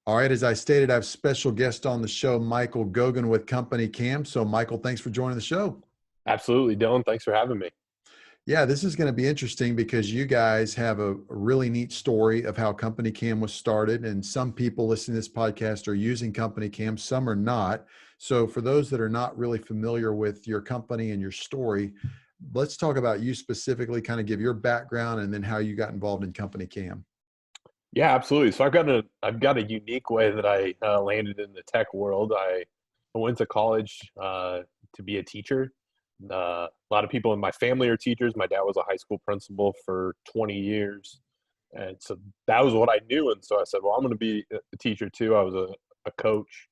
All right, as I stated, I have special guest on the show, Michael Gogan with CompanyCam. So, Michael, thanks for joining the show. Absolutely, Dylan. Thanks for having me. Yeah, this is going to be interesting because you guys have a really neat story of how CompanyCam was started, and some people listening to this podcast are using CompanyCam, some are not. So, for those that are not really familiar with your company and your story, let's talk about you specifically, kind of give your background and then how you got involved in CompanyCam. Yeah, absolutely. So I've got a unique way that I landed in the tech world. I went to college to be a teacher. A lot of people in my family are teachers. My dad was a high school principal for 20 years, and so that was what I knew. And so I said, "Well, I'm going to be a teacher too." I was a coach.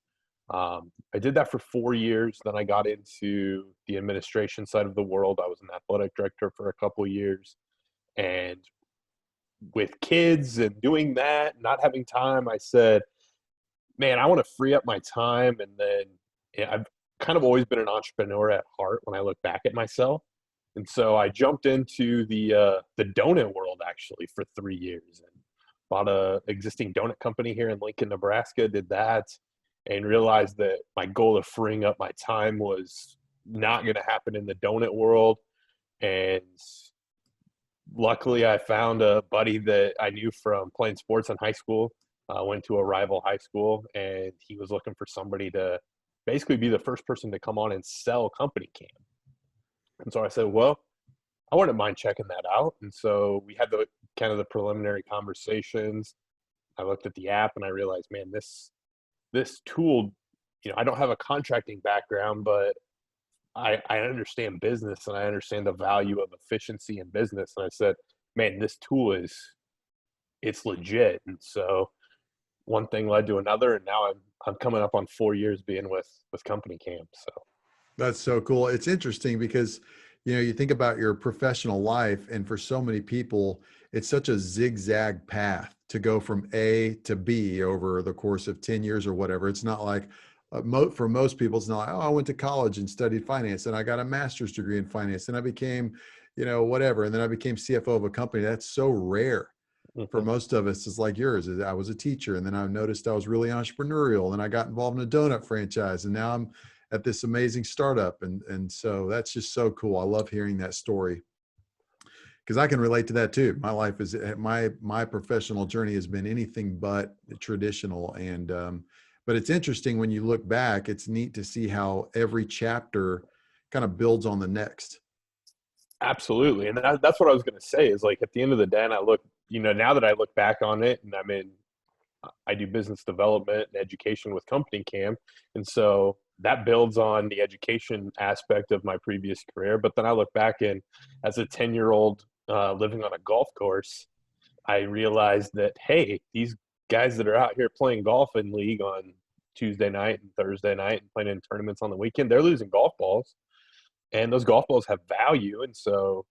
I did that for 4 years. Then I got into the administration side of the world. I was an athletic director for a couple of years, and with kids and doing that, not having time, I said, man, I want to free up my time. And then I've kind of always been an entrepreneur at heart when I look back at myself. And so I jumped into the donut world actually for 3 years and bought a existing donut company here in Lincoln, Nebraska, did that and realized that my goal of freeing up my time was not going to happen in the donut world. And luckily I found a buddy that I knew from playing sports in high school. Went to a rival high school, and he was looking for somebody to basically be the first person to come on and sell CompanyCam. And so I said, well, I wouldn't mind checking that out. And so we had the kind of the preliminary conversations. I looked at the app and I realized, man, this tool, I don't have a contracting background, but I understand business and I understand the value of efficiency in business. And I said, man, this tool it's legit. And so one thing led to another, and now I'm coming up on 4 years being with CompanyCam. So That's so cool. It's interesting because, you think about your professional life, and for so many people, it's such a zigzag path to go from A to B over the course of 10 years or whatever. It's not like, for most people, it's not like, oh, I went to college and studied finance and I got a master's degree in finance and I became, whatever. And then I became CFO of a company. That's so rare. For mhm. most of us, it's like yours. I was a teacher, and then I noticed I was really entrepreneurial, and I got involved in a donut franchise, and now I'm at this amazing startup. And so that's just so cool. I love hearing that story because I can relate to that too. My life is my professional journey has been anything but traditional. And but it's interesting when you look back, it's neat to see how every chapter kind of builds on the next. Absolutely. And that's what I was going to say is like at the end of the day, and now that I look back on it and I do business development and education with CompanyCam. And so that builds on the education aspect of my previous career. But then I look back and as a 10-year-old living on a golf course, I realized that, hey, these guys that are out here playing golf in league on Tuesday night and Thursday night and playing in tournaments on the weekend, they're losing golf balls and those golf balls have value. And so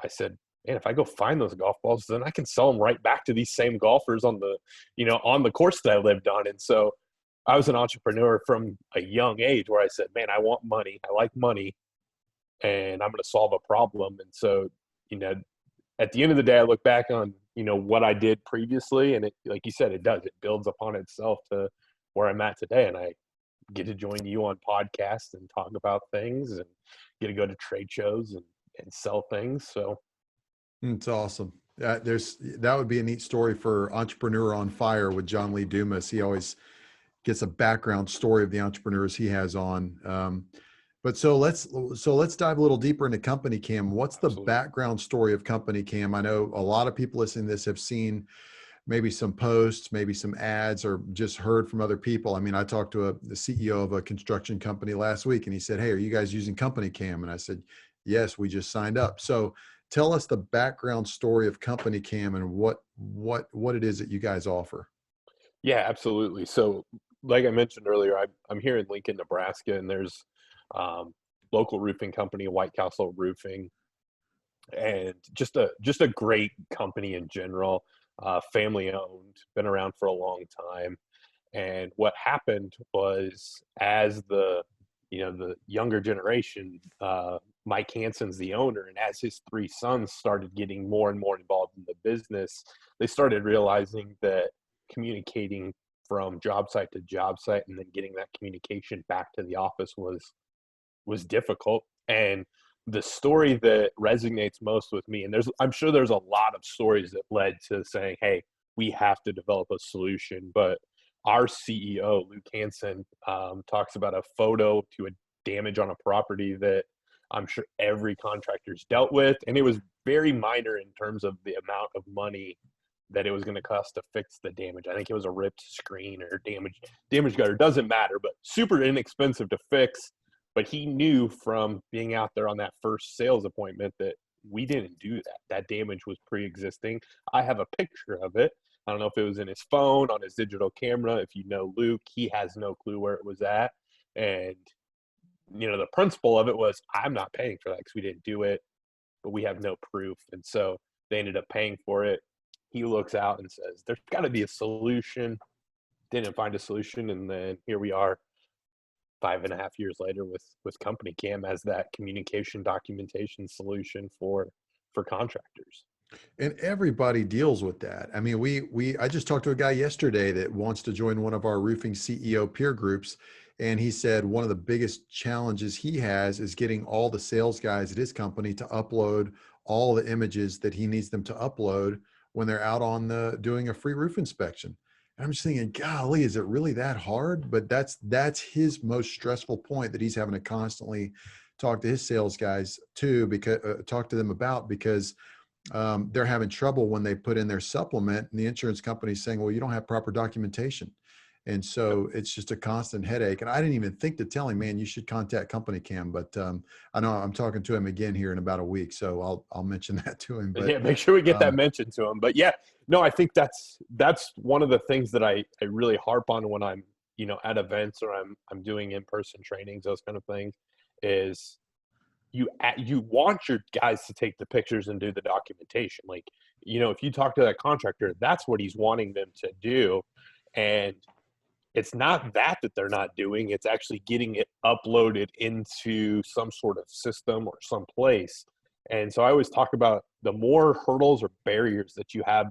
I said, man, if I go find those golf balls, then I can sell them right back to these same golfers on the course that I lived on. And so I was an entrepreneur from a young age where I said, man, I want money. I like money and I'm going to solve a problem. And so, you know, at the end of the day, I look back on, what I did previously and it, like you said, it builds upon itself to where I'm at today. And I get to join you on podcasts and talk about things and get to go to trade shows and sell things. So It's awesome. That would be a neat story for Entrepreneur on Fire with John Lee Dumas. He always gets a background story of the entrepreneurs he has on. But so let's dive a little deeper into CompanyCam. What's the absolutely. background story of CompanyCam? I know a lot of people listening to this have seen maybe some posts, maybe some ads, or just heard from other people. I mean, I talked to the CEO of a construction company last week, and he said, "Hey, are you guys using CompanyCam?" And I said, "Yes, we just signed up." So tell us the background story of CompanyCam and what it is that you guys offer. Yeah, absolutely. So like I mentioned earlier, I'm here in Lincoln, Nebraska, and there's local roofing company, White Castle Roofing, and just a great company in general, family owned, been around for a long time. And what happened was as the younger generation, Mike Hansen's the owner, and as his three sons started getting more and more involved in the business, they started realizing that communicating from job site to job site, and then getting that communication back to the office was difficult. And the story that resonates most with me, and I'm sure there's a lot of stories that led to saying, hey, we have to develop a solution. But our CEO, Luke Hansen, talks about a photo to a damage on a property that I'm sure every contractor's dealt with. And it was very minor in terms of the amount of money that it was going to cost to fix the damage. I think it was a ripped screen or damage gutter, doesn't matter, but super inexpensive to fix. But he knew from being out there on that first sales appointment that we didn't do that. That damage was pre-existing. I have a picture of it. I don't know if it was in his phone, on his digital camera. If you know Luke, he has no clue where it was at. And, the principle of it was, I'm not paying for that because we didn't do it, but we have no proof. And so they ended up paying for it. He looks out and says, there's got to be a solution. Didn't find a solution. And then here we are 5.5 years later with CompanyCam as that communication documentation solution for contractors. And everybody deals with that. I mean, I just talked to a guy yesterday that wants to join one of our roofing CEO peer groups. And he said one of the biggest challenges he has is getting all the sales guys at his company to upload all the images that he needs them to upload when they're out on doing a free roof inspection. And I'm just thinking, golly, is it really that hard? But that's his most stressful point that he's having to constantly talk to his sales guys talk to them about, because they're having trouble when they put in their supplement and the insurance company is saying, well, you don't have proper documentation. And so it's just a constant headache. And I didn't even think to tell him, man, you should contact CompanyCam. But I know I'm talking to him again here in about a week, so I'll mention that to him. But yeah, make sure we get that mentioned to him. But yeah, no, I think that's one of the things that I really harp on when I'm at events or I'm doing in-person trainings, those kind of things, is you want your guys to take the pictures and do the documentation. Like, if you talk to that contractor, that's what he's wanting them to do. And it's not that they're not doing, it's actually getting it uploaded into some sort of system or some place. And so I always talk about the more hurdles or barriers that you have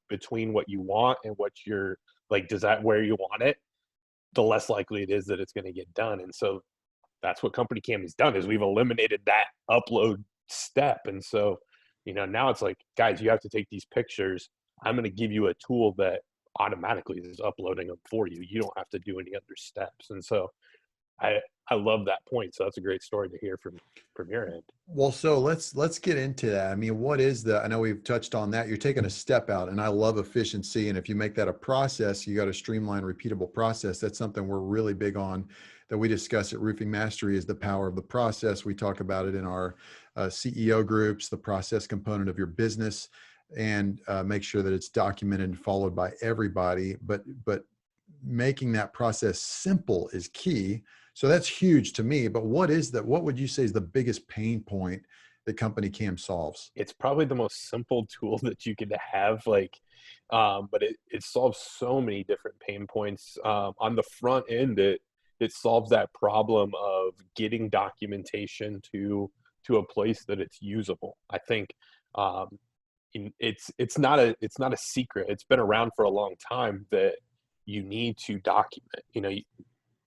between what you want and what you're like, where you want it, the less likely it is that it's going to get done. And so that's what CompanyCam has done, is we've eliminated that upload step. And so, now it's like, guys, you have to take these pictures. I'm going to give you a tool that automatically is uploading them for you. You don't have to do any other steps. And so I love that point. So that's a great story to hear from your end. Well, so let's get into that. I mean, I know we've touched on that. You're taking a step out, and I love efficiency. And if you make that a process, you got a streamlined, repeatable process. That's something we're really big on, that we discuss at Roofing Mastery, is the power of the process. We talk about it in our CEO groups, the process component of your business, and make sure that it's documented and followed by everybody. But making that process simple is key. So that's huge to me. But what would you say is the biggest pain point that CompanyCam solves? It's probably the most simple tool that you could have, but it solves so many different pain points. On the front end, it solves that problem of getting documentation to a place that it's usable. I think it's not a secret. It's been around for a long time that you need to document.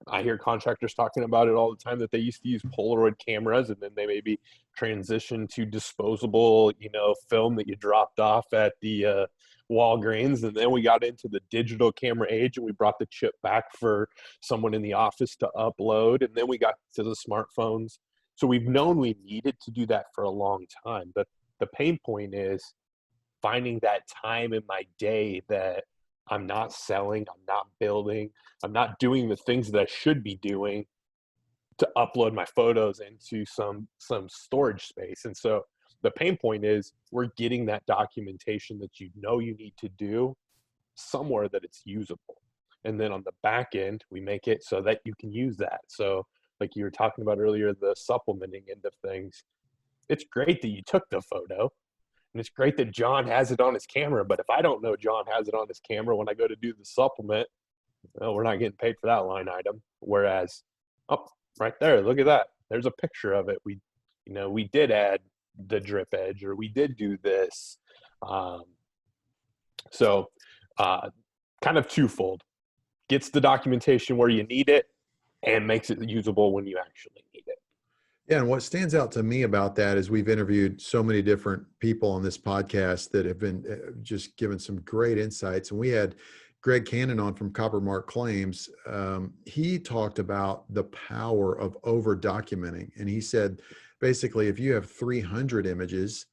I hear contractors talking about it all the time, that they used to use Polaroid cameras, and then they maybe transitioned to disposable, film that you dropped off at the Walgreens. And then we got into the digital camera age, and we brought the chip back for someone in the office to upload. And then we got to the smartphones. So we've known we needed to do that for a long time. But the pain point is finding that time in my day that I'm not selling, I'm not building, I'm not doing the things that I should be doing to upload my photos into some storage space. And so the pain point is, we're getting that documentation that you need to do somewhere that it's usable. And then on the back end, we make it so that you can use that. So like you were talking about earlier, the supplementing end of things, it's great that you took the photo. And it's great that John has it on his camera, but if I don't know John has it on his camera when I go to do the supplement, well, we're not getting paid for that line item. Whereas, right there, look at that. There's a picture of it. We did add the drip edge, or we did do this. So kind of twofold. gets the documentation where you need it, and makes it usable when you actually need it. Yeah, and what stands out to me about that is we've interviewed so many different people on this podcast that have been just given some great insights. And we had Greg Cannon on from Copper Mark Claims. He talked about the power of over documenting. And he said, basically, if you have 300 images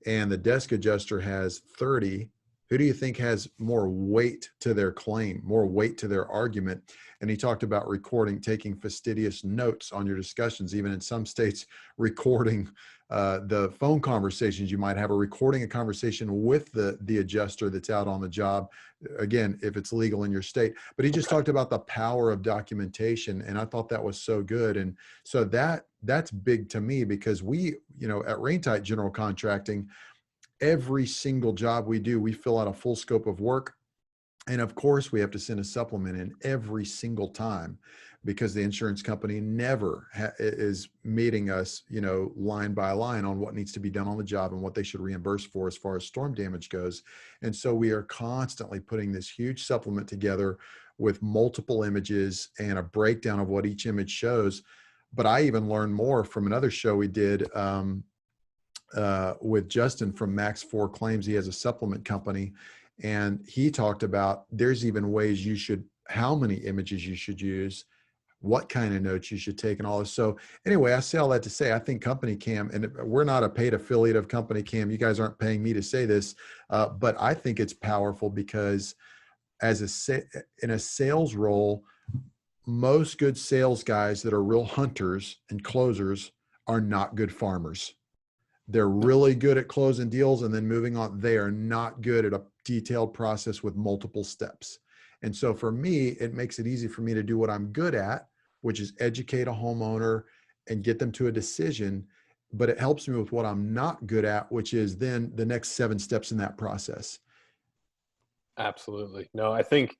and the desk adjuster has 30, who do you think has more weight to their claim, more weight to their argument? And he talked about recording, taking fastidious notes on your discussions, even in some states, recording the phone conversations you might have, or recording a conversation with the adjuster that's out on the job, again, if it's legal in your state. But he just talked about the power of documentation, and I thought that was so good. And so that's big to me, because we, at RainTight General Contracting, every single job we do, we fill out a full scope of work. And of course, we have to send a supplement in every single time, because the insurance company never is meeting us, line by line on what needs to be done on the job and what they should reimburse for as far as storm damage goes. And so we are constantly putting this huge supplement together with multiple images and a breakdown of what each image shows. But I even learned more from another show we did with Justin from Max 4 Claims. He has a supplement company, and he talked about there's even ways how many images you should use, what kind of notes you should take, and all this. So anyway, I say all that to say, I think CompanyCam, and we're not a paid affiliate of CompanyCam. You guys aren't paying me to say this, but I think it's powerful because in a sales role, most good sales guys that are real hunters and closers are not good farmers. They're really good at closing deals and then moving on. They are not good at a detailed process with multiple steps. And so for me, it makes it easy for me to do what I'm good at, which is educate a homeowner and get them to a decision. But it helps me with what I'm not good at, which is then the next 7 steps in that process. Absolutely. No, I think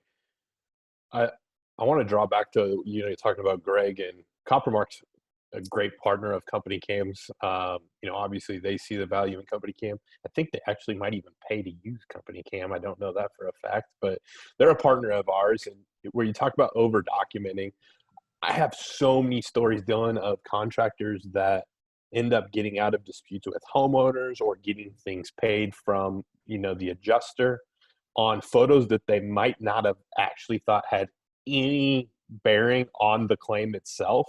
I want to draw back to, you're talking about Greg, and Coppermark's a great partner of CompanyCam's. Obviously they see the value in CompanyCam. I think they actually might even pay to use CompanyCam. I don't know that for a fact, but they're a partner of ours. And where you talk about over documenting, I have so many stories, Dylan, of contractors that end up getting out of disputes with homeowners or getting things paid from, the adjuster on photos that they might not have actually thought had any bearing on the claim itself.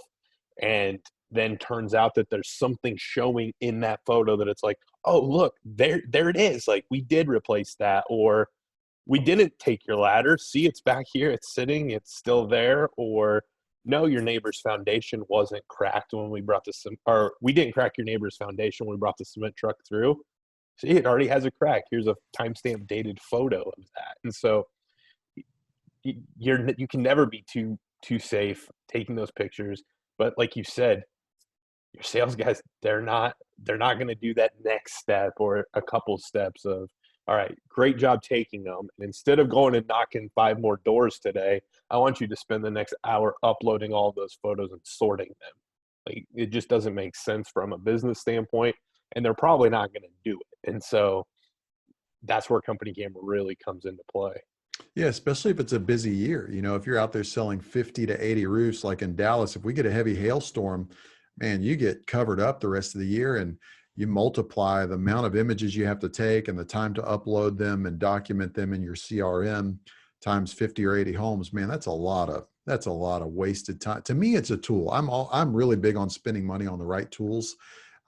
And then turns out that there's something showing in that photo that it's like, oh, look, there it is. Like, we did replace that, or we didn't take your ladder. See, it's back here. It's sitting. It's still there. Or no, your neighbor's foundation wasn't cracked when we brought or we didn't crack your neighbor's foundation when we brought the cement truck through. See, it already has a crack. Here's a timestamp dated photo of that. And so you can never be too safe taking those pictures. But like you said, your sales guys, they're not going to do that next step or a couple steps of, all right, great job taking them. And instead of going and knocking 5 more doors today, I want you to spend the next hour uploading all those photos and sorting them. Like, it just doesn't make sense from a business standpoint, and they're probably not going to do it. And so that's where CompanyCam really comes into play. Yeah, especially if it's a busy year. If you're out there selling 50 to 80 roofs, like in Dallas, if we get a heavy hailstorm, man, you get covered up the rest of the year, and you multiply the amount of images you have to take and the time to upload them and document them in your CRM times 50 or 80 homes. Man, that's a lot of wasted time. To me, it's a tool. I'm really big on spending money on the right tools.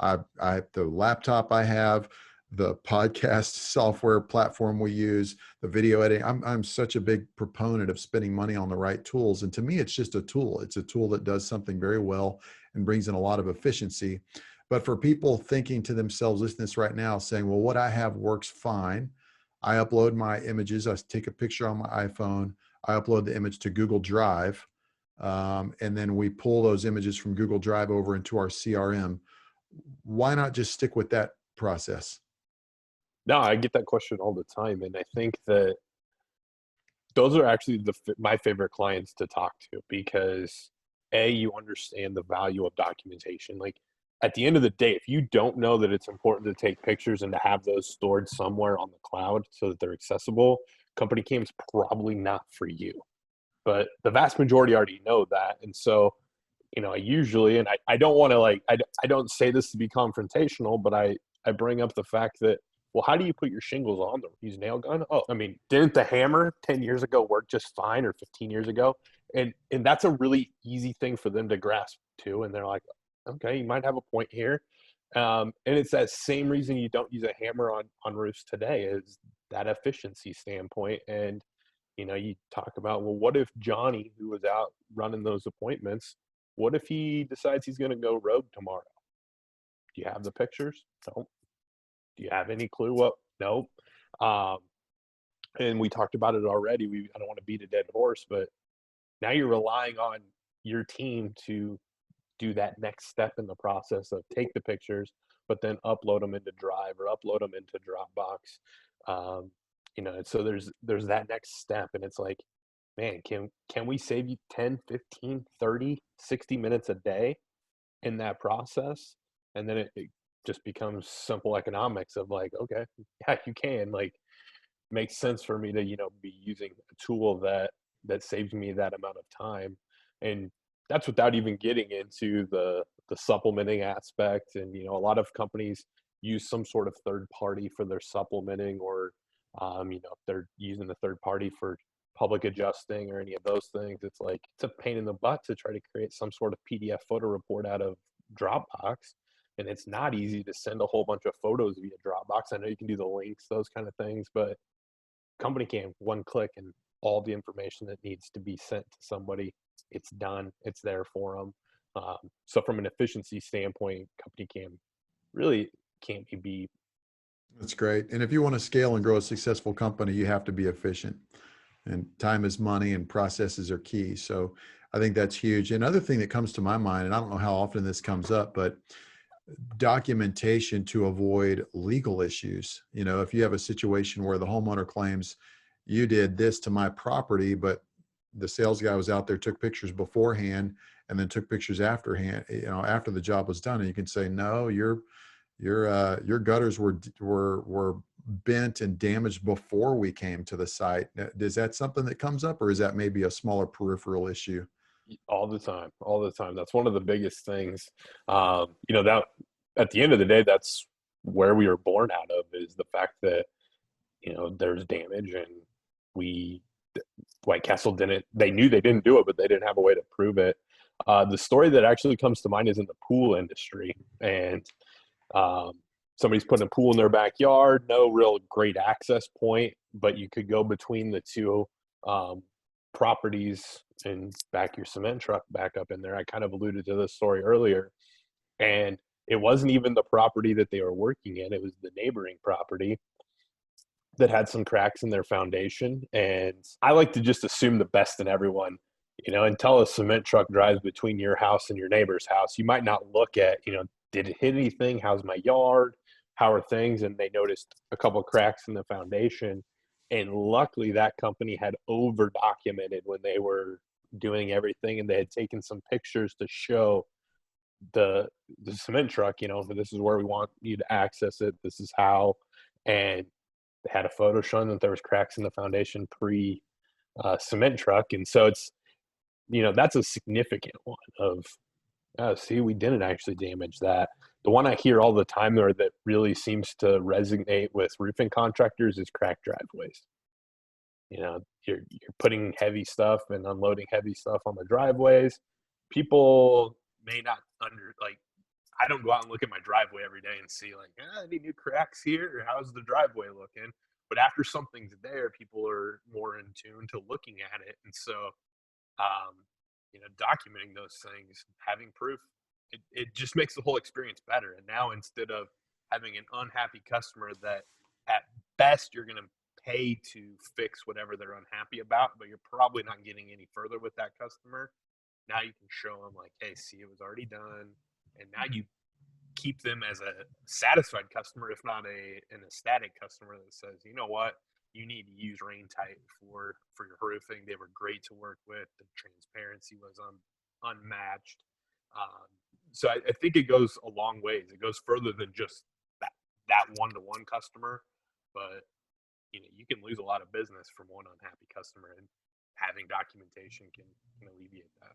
The laptop I have, the podcast software platform we use, the video editing. I'm such a big proponent of spending money on the right tools. And to me, it's just a tool. It's a tool that does something very well and brings in a lot of efficiency. But for people thinking to themselves, listening to this right now, saying, well, what I have works fine. I upload my images. I take a picture on my iPhone. I upload the image to Google Drive. And then we pull those images from Google Drive over into our CRM. Why not just stick with that process? No, I get that question all the time. And I think that those are actually my favorite clients to talk to, because you understand the value of documentation. Like, at the end of the day, if you don't know that it's important to take pictures and to have those stored somewhere on the cloud so that they're accessible, CompanyCam's probably not for you. but the vast majority already know that. And so, I usually, and I don't want to I don't say this to be confrontational, but I bring up the fact that, well, how do you put your shingles on them? Use nail gun? Oh, I mean, didn't the hammer 10 years ago work just fine, or 15 years ago? And that's a really easy thing for them to grasp too. And they're like, okay, you might have a point here. And it's that same reason you don't use a hammer on roofs today, is that efficiency standpoint. And, you talk about, well, what if Johnny, who was out running those appointments, what if he decides he's going to go rogue tomorrow? Do you have the pictures? No. Do you have any clue what? No. And we talked about it already. I don't want to beat a dead horse, but now you're relying on your team to do that next step in the process of take the pictures, but then upload them into Drive or upload them into Dropbox. And so there's that next step, and it's like, man, can we save you 10, 15, 30, 60 minutes a day in that process? And then it just becomes simple economics of like, okay, yeah, you can. Like, makes sense for me to, be using a tool that saves me that amount of time. And that's without even getting into the supplementing aspect. And, a lot of companies use some sort of third party for their supplementing, or, if they're using the third party for public adjusting or any of those things, it's like, it's a pain in the butt to try to create some sort of PDF photo report out of Dropbox. And it's not easy to send a whole bunch of photos via Dropbox. I know you can do the links, those kind of things, but CompanyCam, one click, and all the information that needs to be sent to somebody, it's done. It's there for them. So from an efficiency standpoint, CompanyCam really can't be beat. That's great. And if you want to scale and grow a successful company, you have to be efficient. And time is money, and processes are key. So I think that's huge. Another thing that comes to my mind, and I don't know how often this comes up, but documentation to avoid legal issues. If you have a situation where the homeowner claims you did this to my property, but the sales guy was out there, took pictures beforehand, and then took pictures afterhand, after the job was done, and you can say, no, your gutters were bent and damaged before we came to the site. Is that something that comes up, or is that maybe a smaller peripheral issue? All the time. That's one of the biggest things. That at the end of the day, that's where we were born out of, is the fact that, there's damage, and White Castle they knew they didn't do it, but they didn't have a way to prove it. The story that actually comes to mind is in the pool industry, and somebody's putting a pool in their backyard, no real great access point, but you could go between the two properties and back your cement truck back up in there. I kind of alluded to this story earlier, and it wasn't even the property that they were working in. It was the neighboring property that had some cracks in their foundation. And I like to just assume the best in everyone, until a cement truck drives between your house and your neighbor's house. You might not look at, did it hit anything? How's my yard? How are things? And they noticed a couple of cracks in the foundation. And luckily that company had over documented when they were doing everything, and they had taken some pictures to show the cement truck, this is where we want you to access it. This is how. And they had a photo showing that there was cracks in the foundation pre cement truck. And so it's, that's a significant one of, see, we didn't actually damage that. The one I hear all the time there that really seems to resonate with roofing contractors is cracked driveways. You're putting heavy stuff and unloading heavy stuff on the driveways. People may not I don't go out and look at my driveway every day and see any new cracks here, or how's the driveway looking? But after something's there, people are more in tune to looking at it. And so, documenting those things, having proof, it just makes the whole experience better. And now, instead of having an unhappy customer that at best you're going to pay to fix whatever they're unhappy about, but you're probably not getting any further with that customer, now you can show them hey, see, it was already done. And now you keep them as a satisfied customer, if not an ecstatic customer that says, you know what, you need to use RainTight for your roofing. They were great to work with. The transparency was unmatched. So I think it goes a long ways. It goes further than just that one-to-one customer, but you can lose a lot of business from one unhappy customer. And having documentation can alleviate that.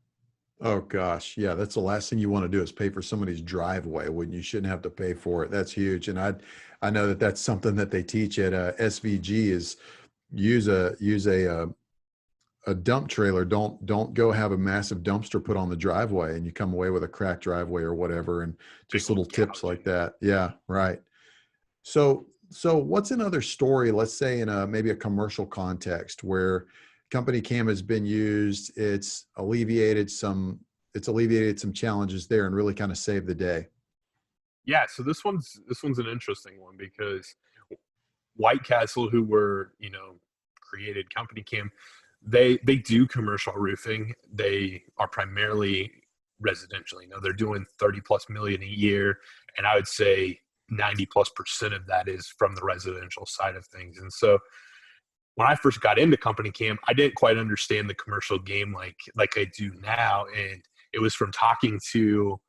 Oh gosh, yeah, that's the last thing you want to do is pay for somebody's driveway when you shouldn't have to pay for it. That's huge, and I know that that's something that they teach at SVG is use a dump trailer. Don't go have a massive dumpster put on the driveway and you come away with a cracked driveway or whatever. And Big just old little tips like gouging. that. Yeah, right. So what's another story, let's say in maybe a commercial context where company cam has been used, it's alleviated some challenges there and really kind of saved the day. Yeah, so this one's an interesting one because White Castle, who were created CompanyCam, they do commercial roofing. They are primarily residential. They're doing 30 plus million a year, and I would say 90+% of that is from the residential side of things. And so when I first got into CompanyCam, I didn't quite understand the commercial game like I do now, and it was from talking to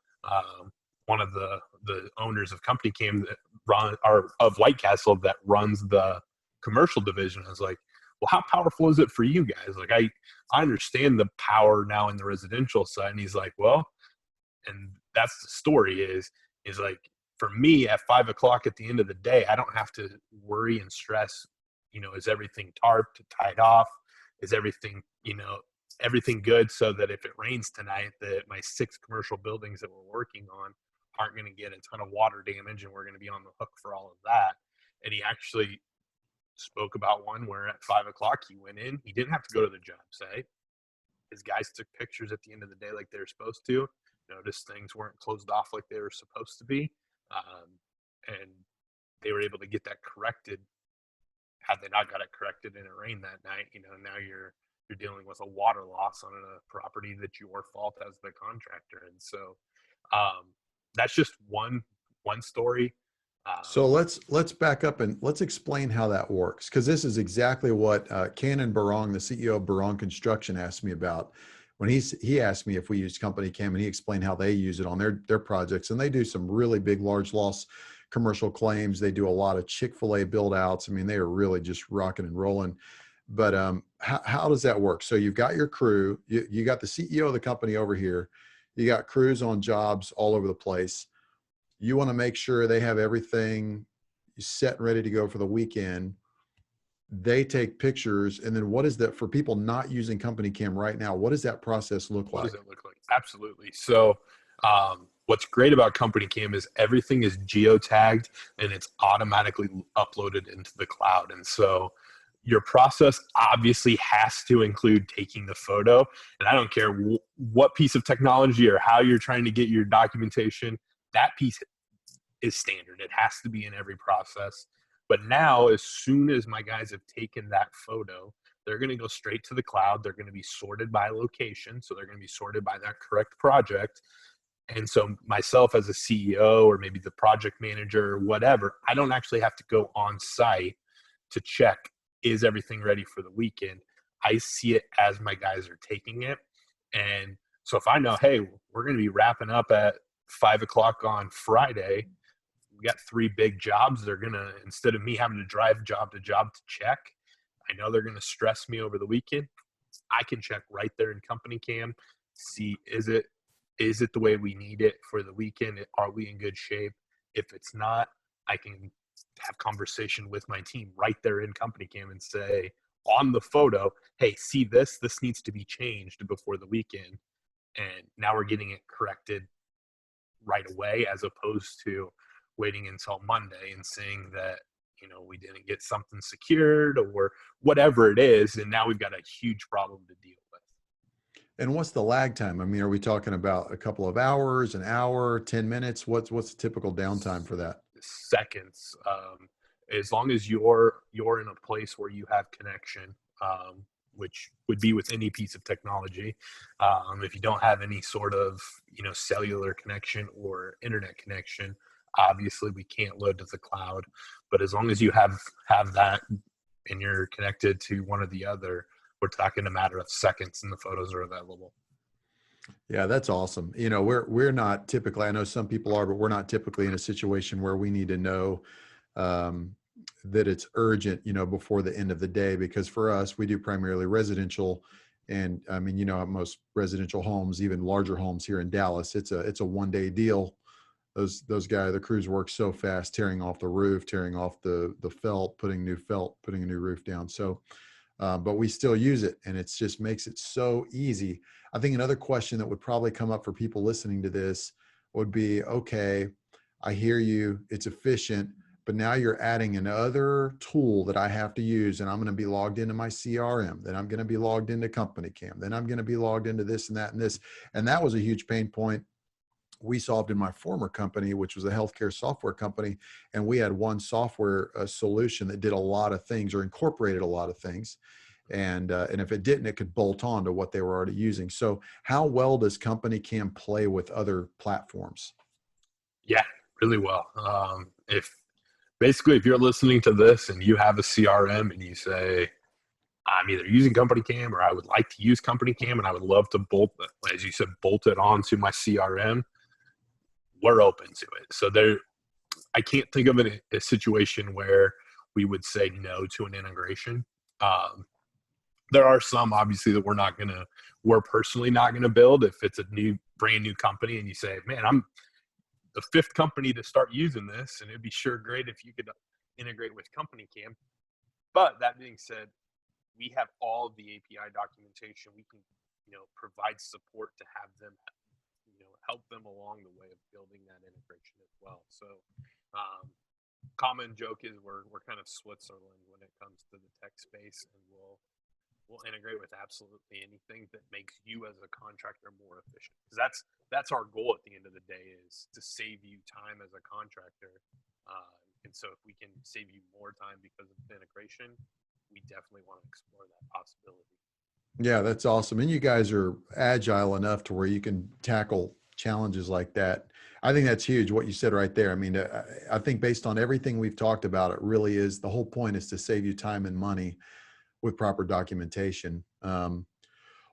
one of the owners of CompanyCam that of White Castle that runs the commercial division. I was like, well, how powerful is it for you guys? Like, I understand the power now in the residential side. And he's like, well, and that's the story is like, for me at 5 o'clock at the end of the day, I don't have to worry and stress, is everything tarped, tied off? Is everything good so that if it rains tonight, that my 6 commercial buildings that we're working on aren't going to get a ton of water damage and we're going to be on the hook for all of that. And he actually spoke about one where at 5 o'clock he went in, he didn't have to go to the job site. His guys took pictures at the end of the day like they were supposed to, noticed things weren't closed off like they were supposed to be. And they were able to get that corrected. Had they not got it corrected and it rained that night, now you're dealing with a water loss on a property that's your fault as the contractor. And so that's just one story. So let's back up and let's explain how that works, because this is exactly what Cannon Barong, the CEO of Barong Construction, asked me about when he asked me if we used CompanyCam, and he explained how they use it on their projects, and they do some really big, large loss commercial claims. They do a lot of Chick-fil-A build outs. I mean, they are really just rocking and rolling. But how does that work? So you've got your crew, you got the CEO of the company over here, you got crews on jobs all over the place. You want to make sure they have everything set and ready to go for the weekend. They take pictures. And then what is that for people not using CompanyCam right now? What does that process look like? What does it look like? Absolutely. So what's great about CompanyCam is everything is geotagged and it's automatically uploaded into the cloud. And so your process obviously has to include taking the photo. And I don't care what piece of technology or how you're trying to get your documentation, that piece is standard. It has to be in every process. But now, as soon as my guys have taken that photo, they're going to go straight to the cloud. They're going to be sorted by location. So they're going to be sorted by that correct project. And so myself as a CEO or maybe the project manager or whatever, I don't actually have to go on site to check, is everything ready for the weekend? I see it as my guys are taking it. And so if I know, hey, we're going to be wrapping up at 5 o'clock on Friday, we got 3 big jobs. They're going to, instead of me having to drive job to job to check, I know they're going to stress me over the weekend. I can check right there in CompanyCam, see, is it the way we need it for the weekend? Are we in good shape? If it's not, I can have conversation with my team right there in CompanyCam and say on the photo, hey, see this needs to be changed before the weekend. And now we're getting it corrected right away, as opposed to waiting until Monday and saying that, we didn't get something secured or whatever it is. And now we've got a huge problem to deal with. And what's the lag time? I mean, are we talking about a couple of hours, an hour, 10 minutes? What's the typical downtime for that? Seconds. As long as you're in a place where you have connection, which would be with any piece of technology. If you don't have any sort of, cellular connection or internet connection, obviously we can't load to the cloud. But as long as you have that and you're connected to one or the other, we're talking a matter of seconds and the photos are available. Yeah, that's awesome. We're not typically, I know some people are, but we're not typically in a situation where we need to know, that it's urgent, before the end of the day, because for us, we do primarily residential. And I mean, most residential homes, even larger homes here in Dallas, it's a 1 day deal. Those guys, the crews work so fast, tearing off the roof, tearing off the felt, putting new felt, putting a new roof down. So, but we still use it, and it just makes it so easy. I think another question that would probably come up for people listening to this would be, okay, I hear you, it's efficient, but now you're adding another tool that I have to use, and I'm going to be logged into my CRM, then I'm going to be logged into CompanyCam, then I'm going to be logged into this and that and this. And that was a huge pain point we solved in my former company, which was a healthcare software company. And we had one software solution that did a lot of things or incorporated a lot of things. And if it didn't, it could bolt on to what they were already using. So how well does CompanyCam play with other platforms? Yeah, really well. If you're listening to this and you have a CRM and you say, I'm either using CompanyCam or I would like to use CompanyCam and I would love to as you said, bolt it onto my CRM, we're open to it. So I can't think of a situation where we would say no to an integration. There are some obviously that we're personally not going to build. If it's a brand new company and you say, man, I'm the fifth company to start using this, and it'd be sure great if you could integrate with CompanyCam. But that being said, we have all of the API documentation. We can, provide support to have them, help them along the way of building that integration as well. So, common joke is we're kind of Switzerland when it comes to the tech space, and we'll integrate with absolutely anything that makes you as a contractor more efficient. Because that's our goal at the end of the day, is to save you time as a contractor. And so if we can save you more time because of the integration, we definitely want to explore that possibility. Yeah, that's awesome. And you guys are agile enough to where you can tackle challenges like that. I think that's huge, what you said right there. I mean, I think based on everything we've talked about, it really is, the whole point is to save you time and money with proper documentation. Well,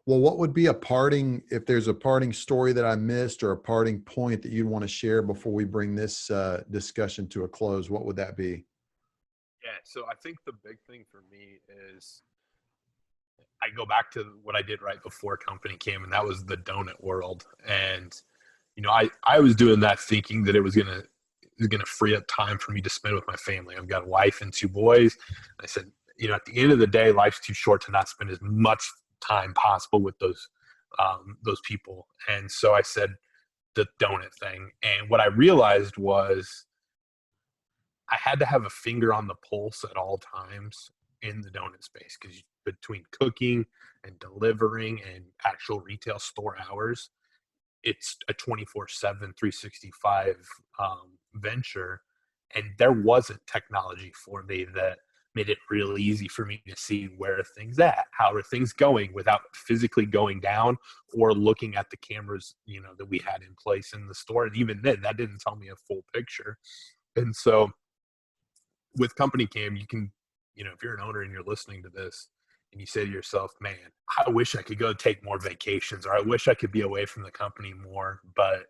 what would be if there's a parting story that I missed or a parting point that you'd want to share before we bring this discussion to a close, what would that be? Yeah, so I think the big thing for me is I go back to what I did right before CompanyCam, and that was the donut world. And, I was doing that thinking that it was gonna free up time for me to spend with my family. I've got a wife and 2 boys. I said, at the end of the day, life's too short to not spend as much time possible with those people. And so I said the donut thing. And what I realized was I had to have a finger on the pulse at all times in the donut space, because between cooking and delivering and actual retail store hours, it's a 24/7, 365 venture. And there wasn't technology for me that made it really easy for me to see where are things at, how are things going, without physically going down or looking at the cameras, that we had in place in the store. And even then, that didn't tell me a full picture. And so with CompanyCam, you can, if you're an owner and you're listening to this and you say to yourself, man, I wish I could go take more vacations, or I wish I could be away from the company more, but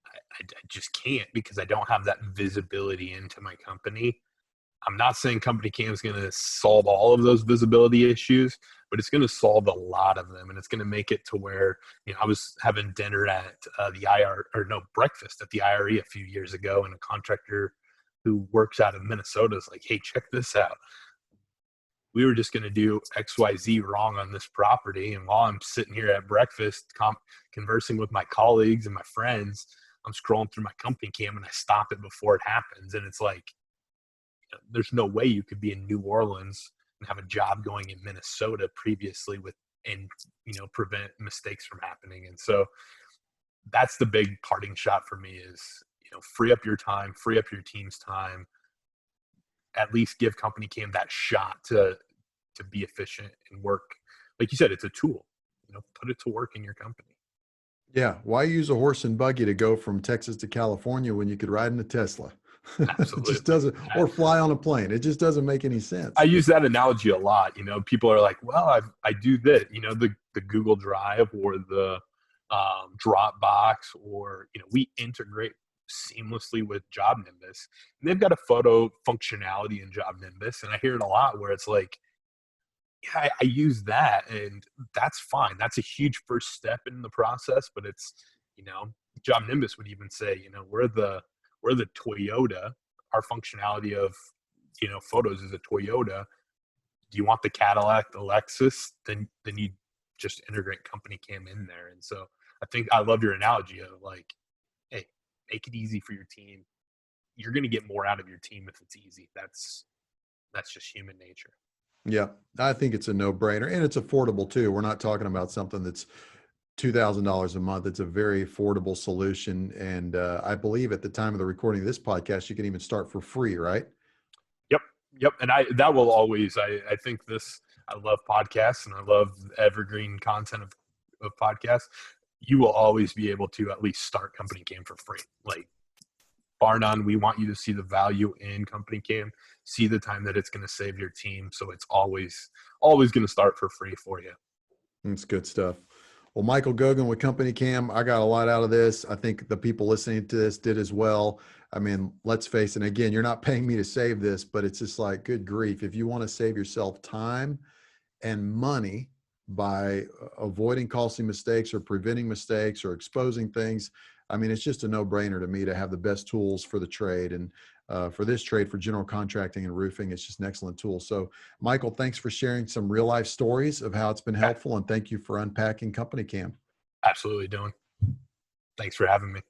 I just can't because I don't have that visibility into my company. I'm not saying CompanyCam is going to solve all of those visibility issues, but it's going to solve a lot of them. And it's going to make it to where, I was having dinner at breakfast at the IRE a few years ago, and a contractor who works out of Minnesota is like, hey, check this out. We were just going to do XYZ wrong on this property. And while I'm sitting here at breakfast, conversing with my colleagues and my friends, I'm scrolling through my CompanyCam and I stop it before it happens. And it's like, there's no way you could be in New Orleans and have a job going in Minnesota previously and prevent mistakes from happening. And so that's the big parting shot for me is, free up your time, free up your team's time, at least give CompanyCam that shot to be efficient and work. Like you said, it's a tool, put it to work in your company. Yeah. Why use a horse and buggy to go from Texas to California when you could ride in a Tesla? It just doesn't, or fly on a plane. It just doesn't make any sense. I use that analogy a lot. People are like, well, I do that, the Google Drive or the Dropbox, or, we integrate seamlessly with Job Nimbus. And they've got a photo functionality in Job Nimbus, and I hear it a lot where it's like, yeah, I use that, and that's fine. That's a huge first step in the process, but it's, Job Nimbus would even say, we're the Toyota. Our functionality of, photos is a Toyota. Do you want the Cadillac, the Lexus? Then you just integrate CompanyCam in there. And so I think I love your analogy of like, hey, make it easy for your team. You're going to get more out of your team if it's easy. That's just human nature. Yeah, I think it's a no-brainer, and it's affordable too. We're not talking about something that's $2,000 a month. It's a very affordable solution. And I believe at the time of the recording of this podcast, you can even start for free, right? Yep. And that will always, I think I love podcasts and I love evergreen content of podcasts. You will always be able to at least start CompanyCam for free. Like, bar none, we want you to see the value in CompanyCam, see the time that it's going to save your team. So it's always going to start for free for you. That's good stuff. Well, Michael Gogan with CompanyCam, I got a lot out of this. I think the people listening to this did as well. I mean, let's face it. Again, you're not paying me to save this, but it's just like, good grief. If you want to save yourself time and money by avoiding costly mistakes or preventing mistakes or exposing things, I mean, it's just a no-brainer to me to have the best tools for the trade. And for this trade, for general contracting and roofing, it's just an excellent tool. So, Michael, thanks for sharing some real-life stories of how it's been helpful, and thank you for unpacking CompanyCam. Absolutely, Dylan. Thanks for having me.